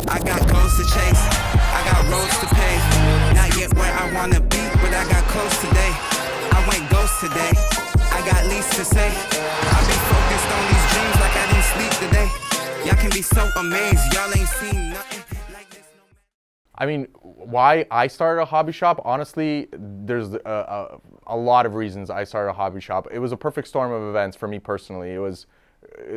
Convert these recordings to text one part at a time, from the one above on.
I got goals to chase, I got roads to pave. Not yet where I wanna be, but I got close today. I went ghost today, I got least to say. I be focused on these dreams like I didn't sleep today. Y'all can be so amazed, y'all ain't seen nothing like this. I mean, why I started a hobby shop, honestly, there's a lot of reasons I started a hobby shop. It was a perfect storm of events for me personally. It was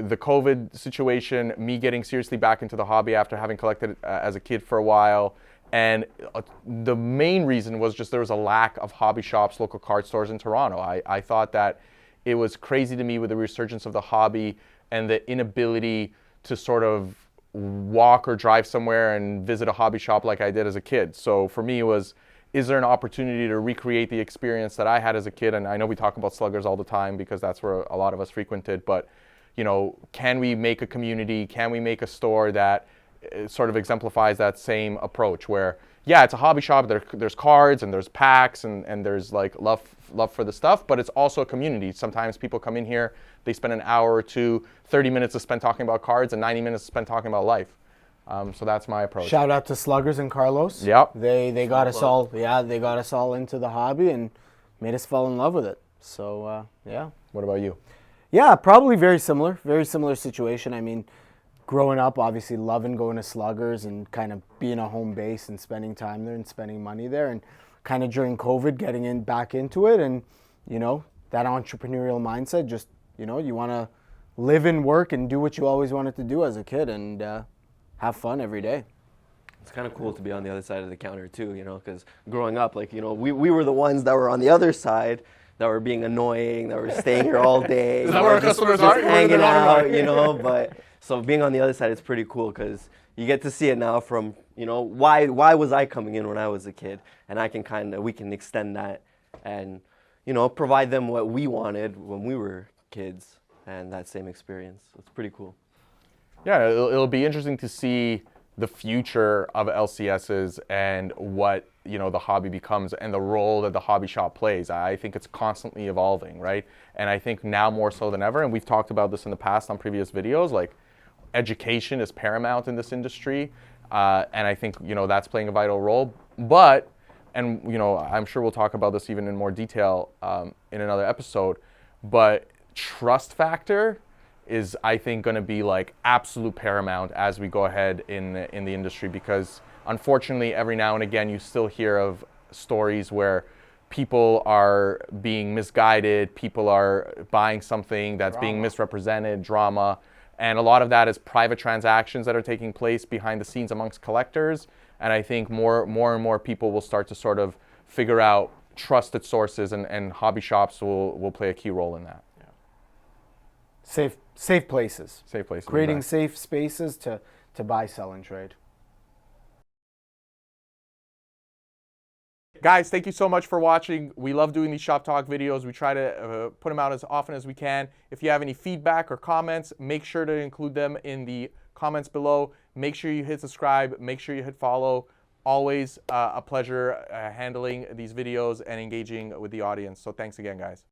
the COVID situation, me getting seriously back into the hobby after having collected as a kid for a while. And the main reason was just there was a lack of hobby shops, local card stores in Toronto. I thought that it was crazy to me with the resurgence of the hobby and the inability to sort of walk or drive somewhere and visit a hobby shop like I did as a kid. So for me it was, is there an opportunity to recreate the experience that I had as a kid? And I know we talk about Sluggers all the time because that's where a lot of us frequented, but you know, can we make a community? Can we make a store that sort of exemplifies that same approach where, yeah, it's a hobby shop, there's cards and there's packs and there's like love for the stuff, but it's also a community. Sometimes people come in here, they spend an hour or two, 30 minutes to spend talking about cards and 90 minutes to spend talking about life. So that's my approach. Shout out to Sluggers and Carlos. Yep. They got us all, they got us all into the hobby and made us fall in love with it. So, yeah. What about you? Yeah, probably very similar situation. I mean, growing up, obviously loving going to Sluggers and kind of being a home base and spending time there and spending money there, and kind of during COVID getting back into it, and you know, that entrepreneurial mindset, just, you know, you want to live and work and do what you always wanted to do as a kid and have fun every day. It's kind of cool to be on the other side of the counter too, you know, because growing up, like, you know, we were the ones that were on the other side, that were being annoying, that were staying here all day. Is that where our customers are? Hanging out, you know, but so being on the other side is pretty cool because you get to see it now from, you know, why was I coming in when I was a kid? And we can extend that and, you know, provide them what we wanted when we were kids and that same experience. It's pretty cool. Yeah, it'll be interesting to see the future of LCSs and what, you know, the hobby becomes and the role that the hobby shop plays. I think it's constantly evolving, right? And I think now more so than ever, and we've talked about this in the past on previous videos, like education is paramount in this industry. And I think, you know, that's playing a vital role. But, and, you know, I'm sure we'll talk about this even in more detail in another episode, but trust factor is, I think, going to be like absolute paramount as we go ahead in the industry, because unfortunately every now and again you still hear of stories where people are being misguided, people are buying something that's being misrepresented, drama, and a lot of that is private transactions that are taking place behind the scenes amongst collectors. And I think more and more people will start to sort of figure out trusted sources, and hobby shops will play a key role in that. Safe places. Safe places. Creating exactly. safe spaces to buy, sell, and trade. Guys, thank you so much for watching. We love doing these shop talk videos. We try to put them out as often as we can. If you have any feedback or comments, make sure to include them in the comments below. Make sure you hit subscribe. Make sure you hit follow. Always a pleasure handling these videos and engaging with the audience. So thanks again, guys.